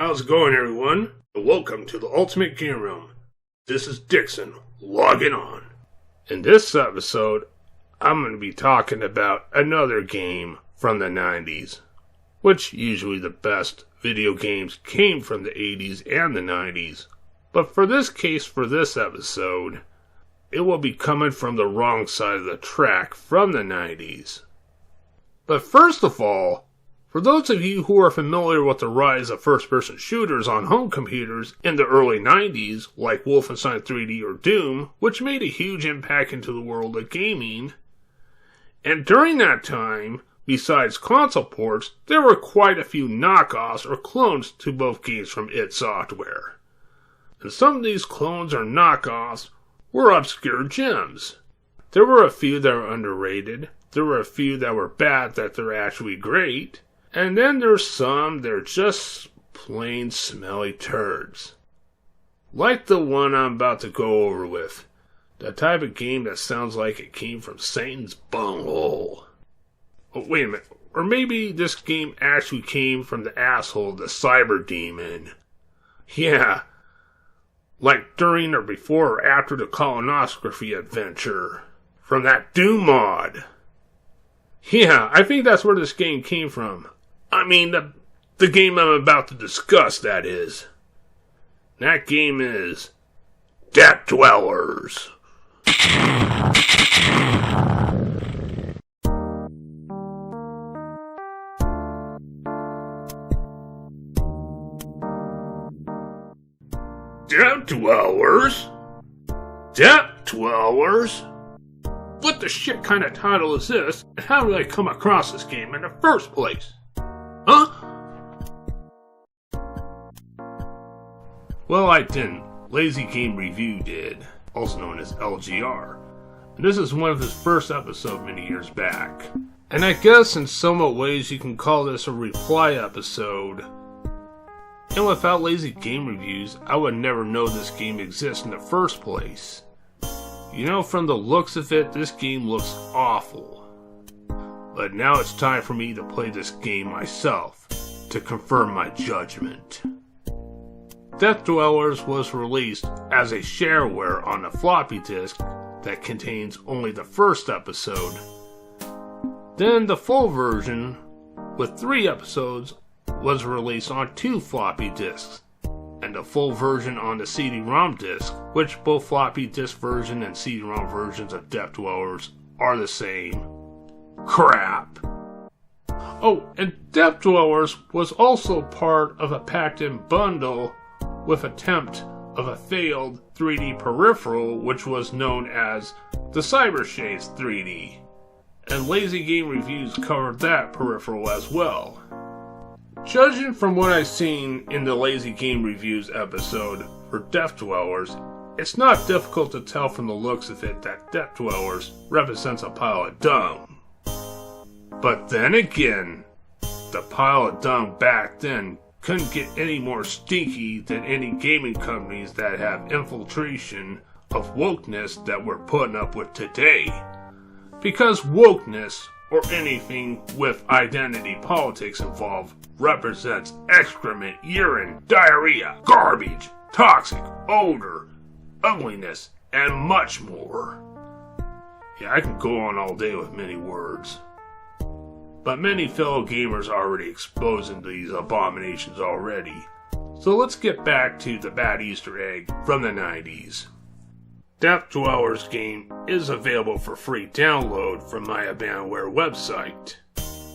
How's it going, everyone? Welcome to the Ultimate Game Room. This is Dixon, logging on. In this episode, I'm going to be talking about another game from the 90s, which usually the best video games came from the 80s and the 90s. But for this case, for this episode, it will be coming from the wrong side of the track from the 90s. But first of all, for those of you who are familiar with the rise of first-person shooters on home computers in the early 90s, like Wolfenstein 3D or Doom, which made a huge impact into the world of gaming, and during that time, besides console ports, there were quite a few knockoffs or clones to both games from id Software. And some of these clones or knockoffs were obscure gems. There were a few that were underrated, there were a few that were bad that they're actually great, and then there's some that are just plain smelly turds. Like the one I'm about to go over with. The type of game that sounds like it came from Satan's bunghole. Oh, wait a minute. Or maybe this game actually came from the asshole of the cyber demon. Yeah. Like during or before or after the colonoscopy adventure. From that Doom mod. Yeah, I think that's where this game came from. I mean, the game I'm about to discuss, that is. That game is Depth Dwellers. Depth Dwellers? Depth Dwellers? What the shit kind of title is this, and how did I come across this game in the first place? Huh? Well, I didn't. Lazy Game Review did, also known as LGR. And this is one of his first episodes many years back. And I guess in somewhat ways you can call this a reply episode. And without Lazy Game Reviews, I would never know this game exists in the first place. You know, from the looks of it, this game looks awful. But now it's time for me to play this game myself, to confirm my judgment. Depth Dwellers was released as a shareware on a floppy disk that contains only the first episode. Then the full version, with 3 episodes, was released on 2 floppy disks, and the full version on the CD-ROM disc, which both floppy disk version and CD-ROM versions of Depth Dwellers are the same. Crap. Oh, and Depth Dwellers was also part of a packed-in bundle with attempt of a failed 3D peripheral which was known as the CyberShades 3D. And Lazy Game Reviews covered that peripheral as well. Judging from what I've seen in the Lazy Game Reviews episode for Depth Dwellers, it's not difficult to tell from the looks of it that Depth Dwellers represents a pile of dung. But then again, the pile of dung back then couldn't get any more stinky than any gaming companies that have infiltration of wokeness that we're putting up with today. Because wokeness, or anything with identity politics involved, represents excrement, urine, diarrhea, garbage, toxic, odor, ugliness, and much more. Yeah, I can go on all day with many words. But many fellow gamers are already exposing these abominations already. So let's get back to the bad Easter egg from the 90s. Depth Dwellers game is available for free download from My Abandonware website.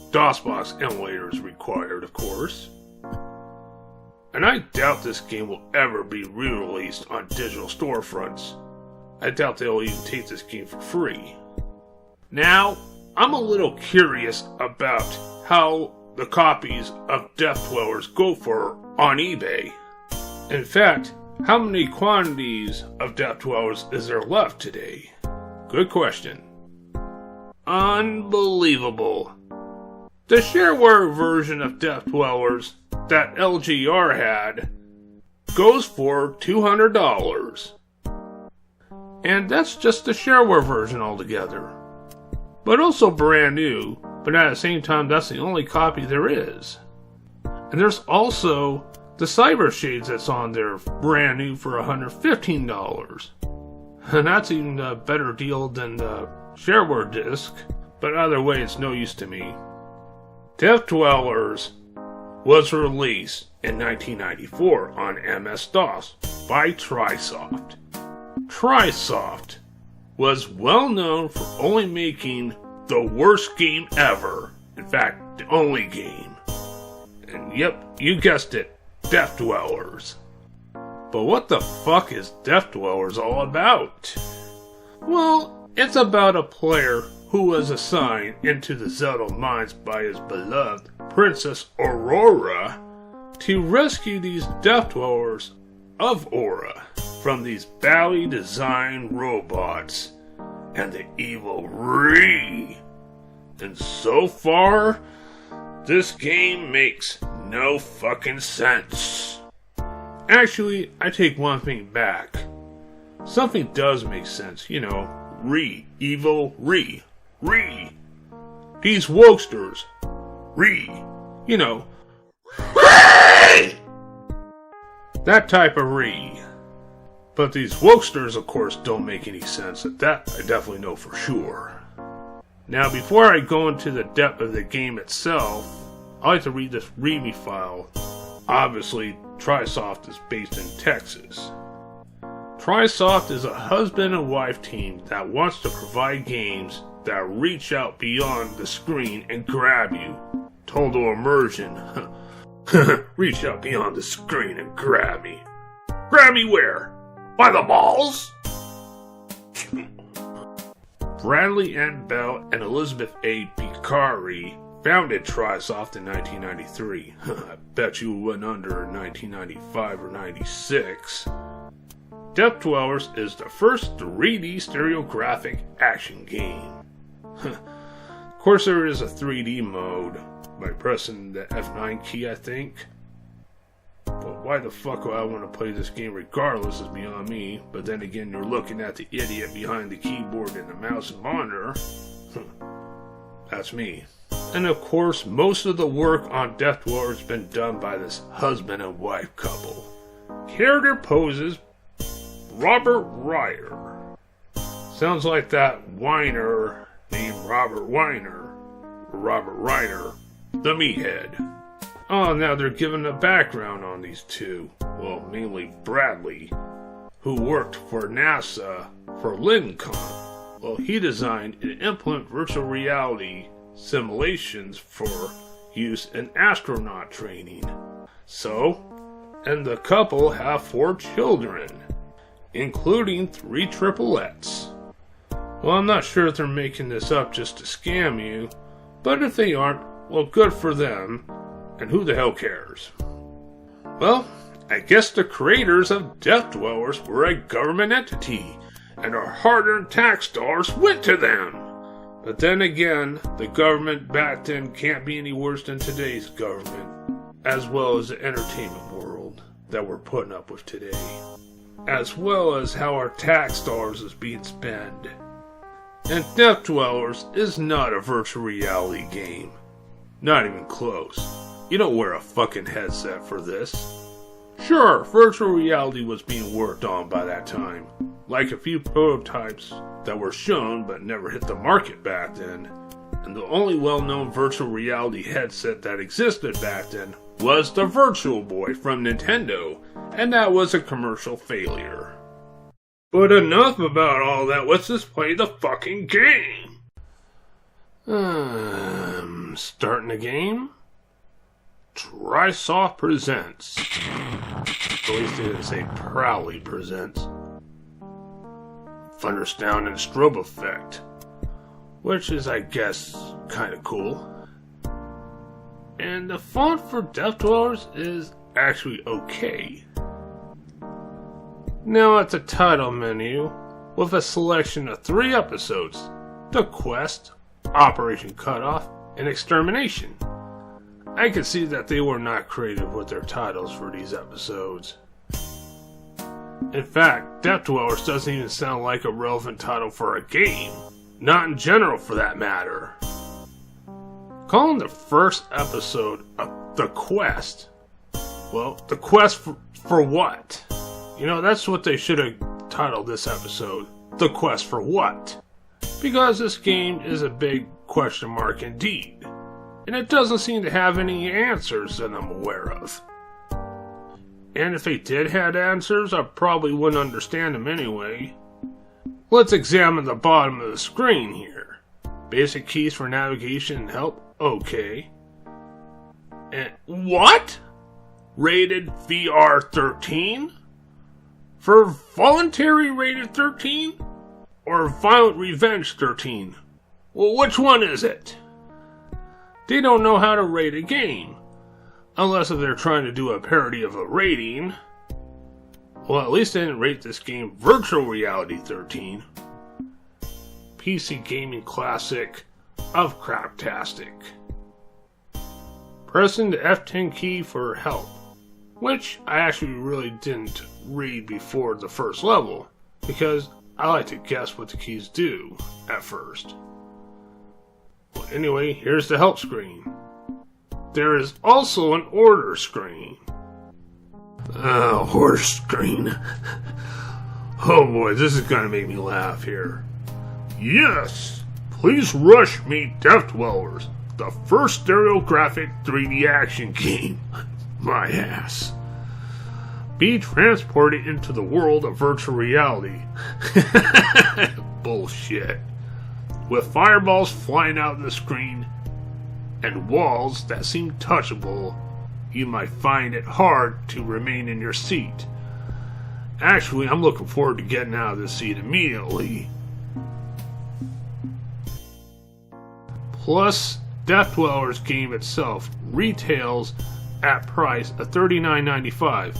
DOSBox emulator is required, of course. And I doubt this game will ever be re-released on digital storefronts. I doubt they'll even take this game for free. Now, I'm a little curious about how the copies of Depth Dwellers go for on eBay. In fact, how many quantities of Depth Dwellers is there left today? Good question. Unbelievable. The shareware version of Depth Dwellers that LGR had goes for $200. And that's just the shareware version altogether. But also brand new, but at the same time that's the only copy there is. And there's also The CyberShades that's on there, brand new for $115. And that's even a better deal than the shareware disc, but either way, it's no use to me. Death Dwellers was released in 1994 on MS-DOS by TriSoft. TriSoft was well known for only making the worst game ever. In fact, the only game. And yep, you guessed it, Death Dwellers. But what the fuck is Death Dwellers all about? Well, it's about a player who was assigned into the Zelda mines by his beloved Princess Aurora to rescue these Death Dwellers of Aura from these badly designed robots and the evil Ree. And so far, this game makes no fucking sense. Actually, I take one thing back. Something does make sense, you know, Ree, evil Ree. Ree. These wokesters. Ree. You know. Ree! That type of Ree. But these wokesters, of course, don't make any sense. That I definitely know for sure. Now, before I go into the depth of the game itself, I like to read this README file. Obviously, TriSoft is based in Texas. TriSoft is a husband and wife team that wants to provide games that reach out beyond the screen and grab you. Total immersion. Reach out beyond the screen and grab me. Grab me where? By the balls? Bradley N. Bell and Elizabeth A. Picari founded TriSoft in 1993. I bet you went under in 1995 or 96. Death Dwellers is the first 3D stereographic action game. Of course, there is a 3D mode by pressing the F9 key, I think. But why the fuck would I want to play this game regardless is beyond me. But then again, you're looking at the idiot behind the keyboard and the mouse and monitor. That's me. And of course, most of the work on Death Dwellers has been done by this husband and wife couple. Character poses Robert Ryder. Sounds like that whiner named Robert Weiner, or Robert Ryder, the meathead. Oh, now they're giving a background on these two. Well, mainly Bradley, who worked for NASA for Lincoln. Well, he designed and implemented virtual reality simulations for use in astronaut training. So, and the couple have 4 children, including 3 triplets. Well, I'm not sure if they're making this up just to scam you, but if they aren't, well, good for them, and who the hell cares? Well, I guess the creators of Death Dwellers were a government entity, and our hard-earned tax dollars went to them. But then again, the government back then can't be any worse than today's government, as well as the entertainment world that we're putting up with today, as well as how our tax dollars is being spent. And Death Dwellers is not a virtual reality game. Not even close. You don't wear a fucking headset for this. Sure, virtual reality was being worked on by that time. Like a few prototypes that were shown but never hit the market back then. And the only well-known virtual reality headset that existed back then was the Virtual Boy from Nintendo, and that was a commercial failure. But enough about all that, let's just play the fucking game! Starting the game? TriSoft presents. At least they didn't say proudly presents. Thundersound and strobe effect. Which is, I guess, kinda cool. And the font for Death Dwellers is actually okay. Now at the title menu, with a selection of 3 episodes: The Quest, Operation Cutoff, and Extermination. I can see that they were not creative with their titles for these episodes. In fact, Death Dwellers doesn't even sound like a relevant title for a game. Not in general, for that matter. Calling the first episode of The Quest Well, the quest for what? You know, that's what they should have titled this episode. The quest for what? Because this game is a big question mark indeed. And it doesn't seem to have any answers that I'm aware of. And if they did have answers, I probably wouldn't understand them anyway. Let's examine the bottom of the screen here. Basic keys for navigation and help. Okay. And what? Rated VR 13? For voluntary rated 13? Or violent revenge 13? Well, which one is it? They don't know how to rate a game. Unless if they're trying to do a parody of a rating. Well, at least they didn't rate this game Virtual Reality 13. PC gaming classic of craptastic. Pressing the F10 key for help, which I actually really didn't read before the first level, because I like to guess what the keys do at first. Well, anyway, here's the help screen. There is also an order screen. Order screen. Oh boy, this is gonna make me laugh here. Yes! Please rush meet Death Dwellers, the first stereographic 3D action game. My ass. Be transported into the world of virtual reality. Bullshit. With fireballs flying out of the screen and walls that seem touchable, you might find it hard to remain in your seat. Actually, I'm looking forward to getting out of this seat immediately. Plus, Death Dwellers game itself retails at price of $39.95,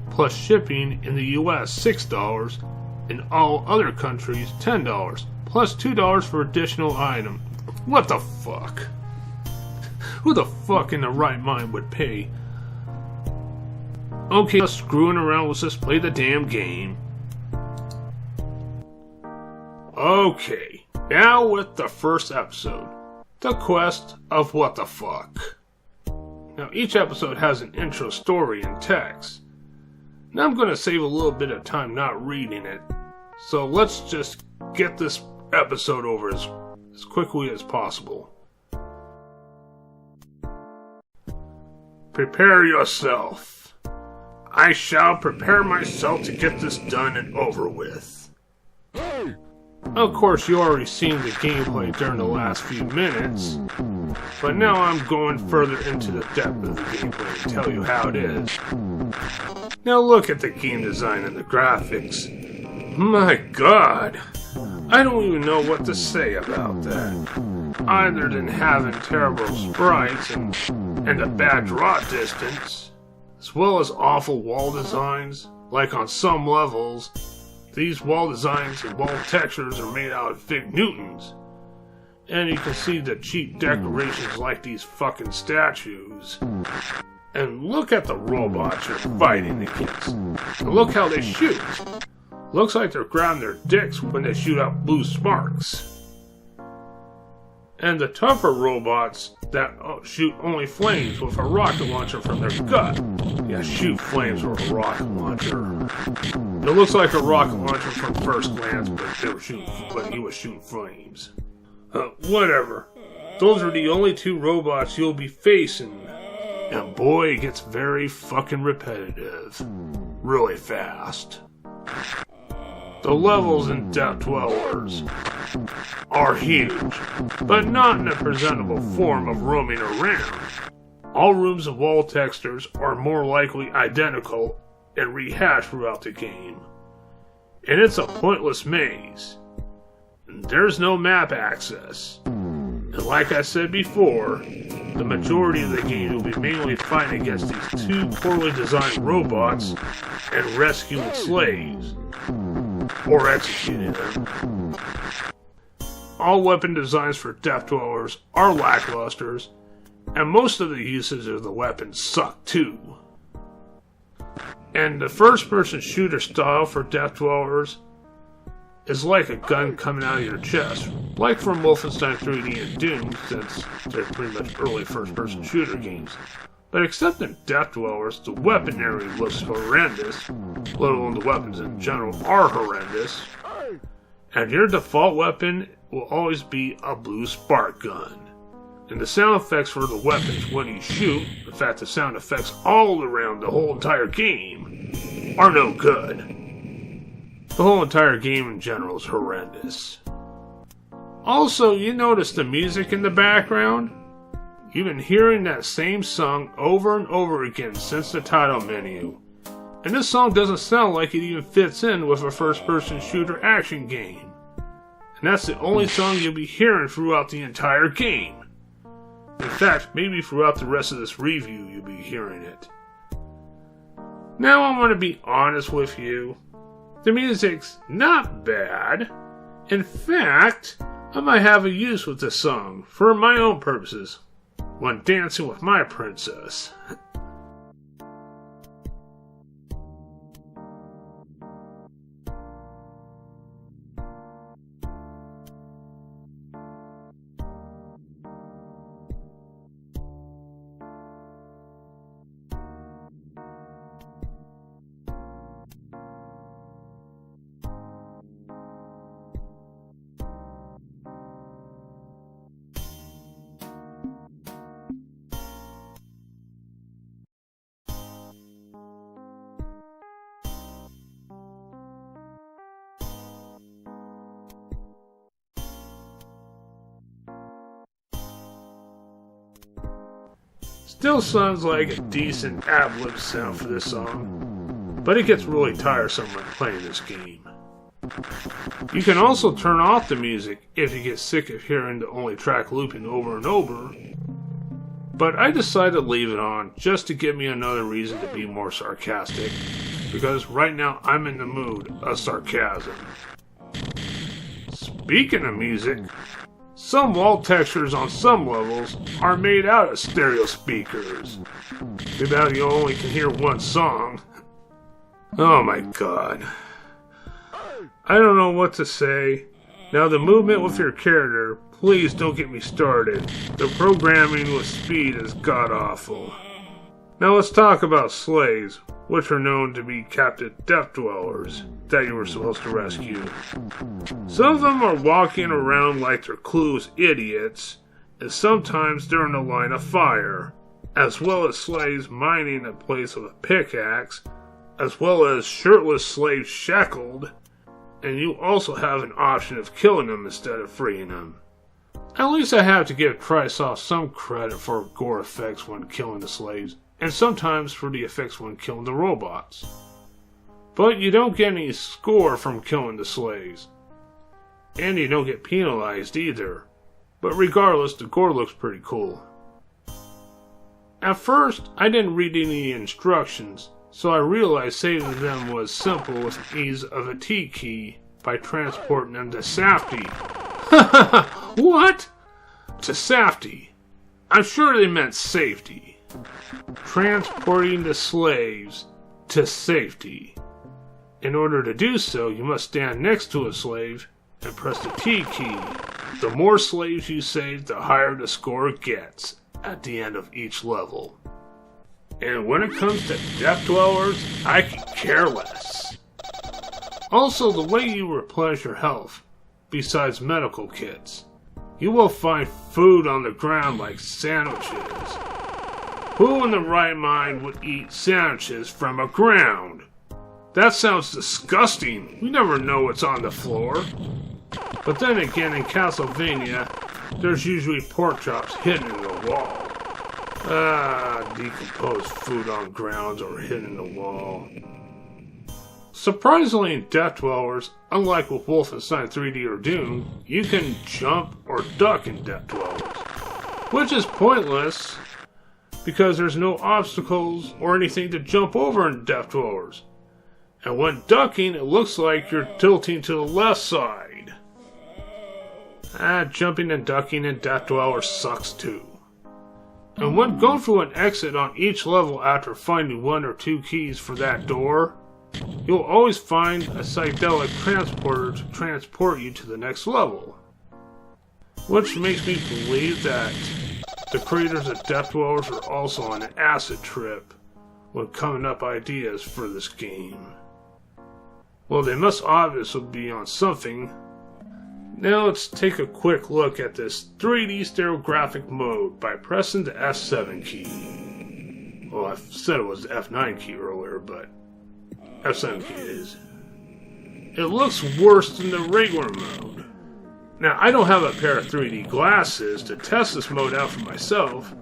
plus shipping in the US $6, in all other countries $10, plus $2 for additional item. What the fuck? Who the fuck in the right mind would pay? Okay, just screwing around, let's just play the damn game. Okay, now with the first episode, The Quest of What the Fuck. Now each episode has an intro story and text. Now I'm going to save a little bit of time not reading it, so let's just get this episode over as quickly as possible. Prepare yourself. I shall prepare myself to get this done and over with. Of course, you already seen the gameplay during the last few minutes, but now I'm going further into the depth of the gameplay to tell you how it is. Now look at the game design and the graphics. My god, I don't even know what to say about that, other than having terrible sprites and a bad draw distance, as well as awful wall designs. Like on some levels, these wall designs and wall textures are made out of Fig Newtons, and you can see the cheap decorations like these fucking statues. And look at the robots you're fighting against, and look how they shoot. Looks like they're grabbing their dicks when they shoot out blue sparks. And the tougher robots that shoot only flames with a rocket launcher from their gut. Yeah, shoot flames with a rocket launcher. It looks like a rocket launcher from first glance, but he was shooting flames. Whatever. Those are the only two robots you'll be facing. And boy, it gets very fucking repetitive. Really fast. The levels in Death Dwellers are huge, but not in a presentable form of roaming around. All rooms and wall textures are more likely identical and rehashed throughout the game. And it's a pointless maze. There's no map access. And like I said before, the majority of the game will be mainly fighting against these two poorly designed robots and rescuing slaves. Or executing them. All weapon designs for Death Dwellers are lackluster, and most of the usage of the weapons suck too. And the first-person shooter style for Death Dwellers is like a gun coming out of your chest, like from Wolfenstein 3D and Doom, since they're pretty much early first-person shooter games. But except in Death Dwellers, the weaponry looks horrendous, let alone the weapons in general are horrendous, and your default weapon will always be a blue spark gun. And the sound effects for the weapons when you shoot, in fact the sound effects all around the whole entire game, are no good. The whole entire game in general is horrendous. Also, you notice the music in the background? You've been hearing that same song over and over again since the title menu. And this song doesn't sound like it even fits in with a first-person shooter action game. And that's the only song you'll be hearing throughout the entire game. In fact, maybe throughout the rest of this review you'll be hearing it. Now I want to be honest with you. The music's not bad. In fact, I might have a use with this song for my own purposes when dancing with my princess. Still sounds like a decent ad-lib sound for this song, but it gets really tiresome when playing this game. You can also turn off the music if you get sick of hearing the only track looping over and over, but I decided to leave it on just to give me another reason to be more sarcastic, because right now I'm in the mood of sarcasm. Speaking of music, some wall textures on some levels are made out of stereo speakers. Too bad you only can hear one song. Oh my god. I don't know what to say. Now the movement with your character, please don't get me started. The programming with speed is god-awful. Now let's talk about slaves, which are known to be captive Death Dwellers that you were supposed to rescue. Some of them are walking around like they're clueless idiots, and sometimes they're in the line of fire, as well as slaves mining in place with a pickaxe, as well as shirtless slaves shackled, and you also have an option of killing them instead of freeing them. At least I have to give Trisoft some credit for gore effects when killing the slaves, and sometimes for the effects when killing the robots. But you don't get any score from killing the slaves. And you don't get penalized either. But regardless, the gore looks pretty cool. At first, I didn't read any instructions, so I realized saving them was simple with the ease of a T key by transporting them to safety. What? To safety. I'm sure they meant safety. Transporting the slaves to safety. In order to do so, you must stand next to a slave and press the T key. The more slaves you save, the higher the score gets at the end of each level. And when it comes to Death Dwellers, I could care less. Also, the way you replenish your health, besides medical kits, you will find food on the ground like sandwiches. Who in the right mind would eat sandwiches from a ground? That sounds disgusting. We never know what's on the floor. But then again, in Castlevania, there's usually pork chops hidden in the wall. Decomposed food on grounds or hidden in the wall. Surprisingly, in Death Dwellers, unlike with Wolfenstein 3D or Doom, you can jump or duck in Death Dwellers. Which is pointless, because there's no obstacles or anything to jump over in Death Dwellers. And when ducking, it looks like you're tilting to the left side. Jumping and ducking in Death Dwellers sucks too. And when going through an exit on each level after finding one or two keys for that door, you'll always find a psychedelic transporter to transport you to the next level. Which makes me believe that the creators of Death Dwellers are also on an acid trip when coming up ideas for this game. Well, they must obviously be on something. Now let's take a quick look at this 3D stereographic mode by pressing the F7 key. Well, I said it was the F9 key earlier, but F7 key it is. It looks worse than the regular mode. Now, I don't have a pair of 3D glasses to test this mode out for myself,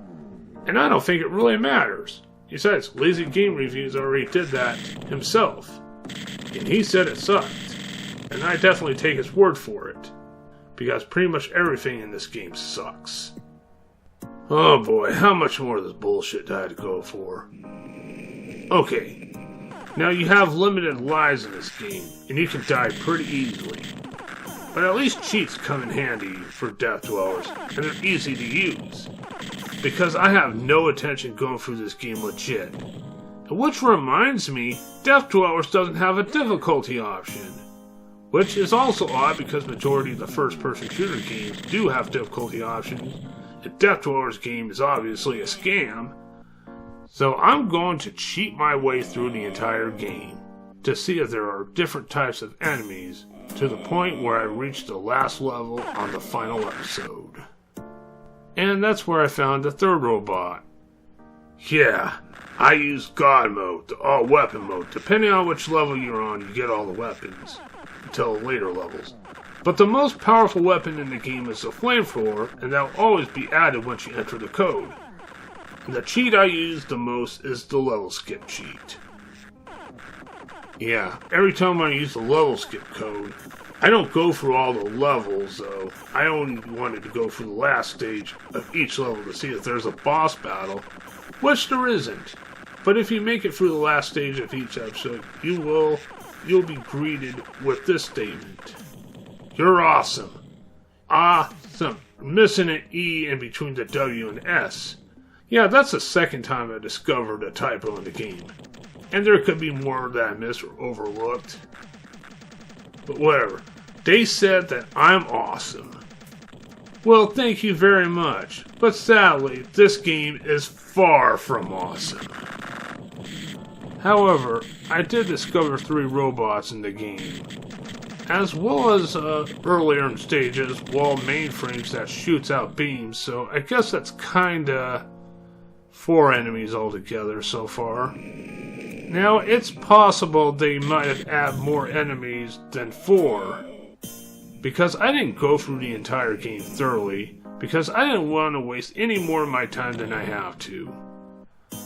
and I don't think it really matters. Besides, Lazy Game Reviews already did that himself, and he said it sucked, and I definitely take his word for it, because pretty much everything in this game sucks. Oh boy, how much more of this bullshit do I have to go for? Okay, now you have limited lives in this game, and you can die pretty easily. But at least cheats come in handy for Death Dwellers, and they're easy to use. Because I have no intention going through this game legit. Which reminds me, Death Dwellers doesn't have a difficulty option. Which is also odd because majority of the first-person shooter games do have difficulty options. And Death Dwellers game is obviously a scam. So I'm going to cheat my way through the entire game to see if there are different types of enemies to the point where I reach the last level on the final episode. And that's where I found the third robot. Yeah, I use God mode, the all weapon mode. Depending on which level you're on, you get all the weapons until later levels. But the most powerful weapon in the game is the flamethrower, and that will always be added once you enter the code. And the cheat I use the most is the level skip cheat. Yeah, every time I use the level skip code, I don't go through all the levels though. I only wanted to go through the last stage of each level to see if there's a boss battle, which there isn't. But if you make it through the last stage of each episode, you'll be greeted with this statement. You're awesome. Awesome. Missing an E in between the W and S. Yeah, that's the second time I discovered a typo in the game. And there could be more that I missed or overlooked. But whatever. They said that I'm awesome. Well, thank you very much. But sadly, this game is far from awesome. However, I did discover 3 robots in the game. As well as earlier in stages, wall mainframes that shoots out beams, so I guess that's kinda 4 enemies altogether so far. Now, it's possible they might have added more enemies than 4, because I didn't go through the entire game thoroughly, because I didn't want to waste any more of my time than I have to.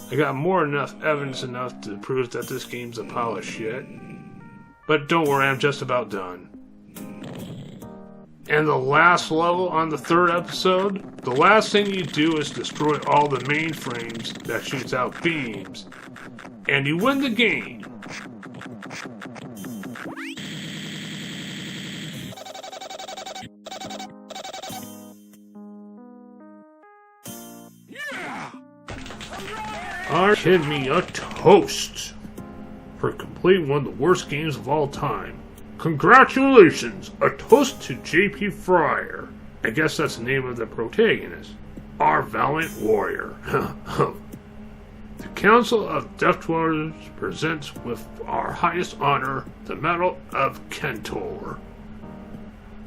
I got more enough evidence enough to prove that this game's a pile of shit. But don't worry, I'm just about done. And the last level on the 3rd episode, the last thing you do is destroy all the mainframes that shoots out beams, and you win the game. Are you kidding me? A toast for completing one of the worst games of all time. Congratulations! A toast to JP Fryer. I guess that's the name of the protagonist. Our valiant warrior. The Council of Death Dwellers presents with our highest honor the Medal of Kentor.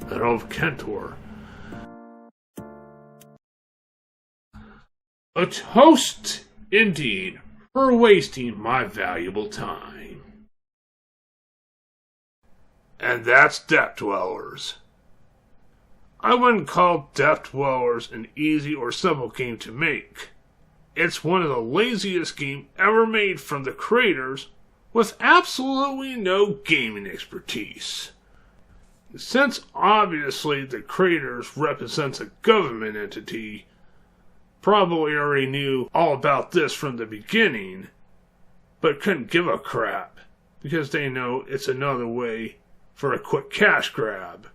Medal of Kentor. A toast, indeed, for wasting my valuable time. And that's Death Dwellers. I wouldn't call Death Dwellers an easy or simple game to make. It's one of the laziest games ever made from the creators with absolutely no gaming expertise. Since obviously the creators represents a government entity, probably already knew all about this from the beginning, but couldn't give a crap because they know it's another way for a quick cash grab.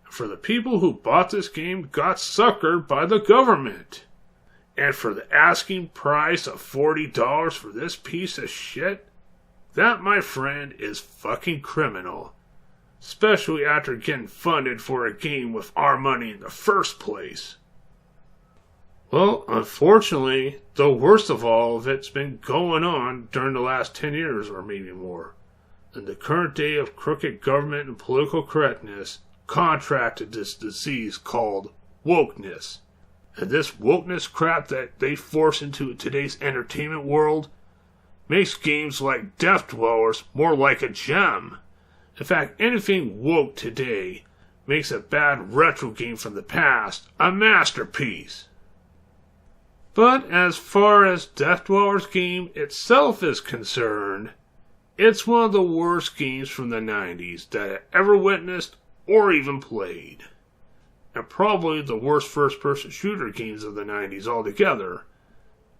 For the people who bought this game got suckered by the government. And for the asking price of $40 for this piece of shit, that, my friend, is fucking criminal. Especially after getting funded for a game with our money in the first place. Well, unfortunately, the worst of all of it's been going on during the last 10 years or maybe more. In the current day of crooked government and political correctness, contracted this disease called wokeness. And this wokeness crap that they force into today's entertainment world makes games like Death Dwellers more like a gem. In fact, anything woke today makes a bad retro game from the past a masterpiece. But as far as Death Dwellers game itself is concerned, it's one of the worst games from the 90s that I ever witnessed or even played. And probably the worst first-person shooter games of the 90s altogether.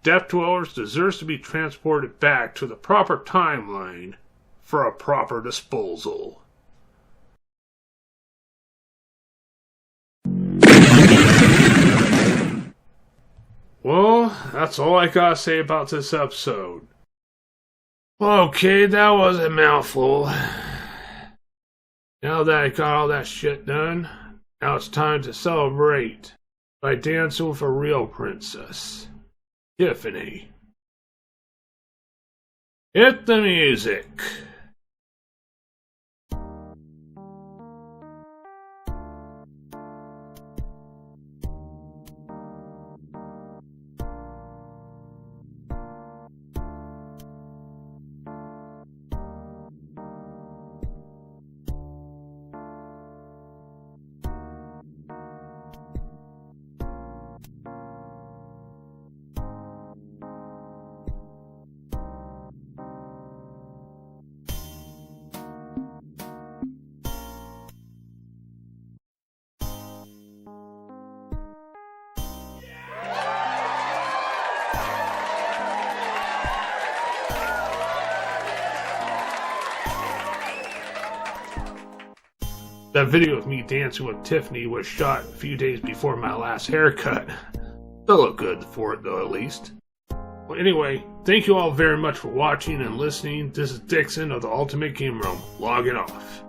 Death Dwellers deserves to be transported back to the proper timeline for a proper disposal. Well, that's all I gotta say about this episode. Okay, that was a mouthful. Now that I got all that shit done, now it's time to celebrate by dancing with a real princess, Tiffany. Hit the music. That video of me dancing with Tiffany was shot a few days before my last haircut. They'll look good for it though, at least. Well, anyway, thank you all very much for watching and listening. This is Dixon of the Ultimate Game Room, logging off.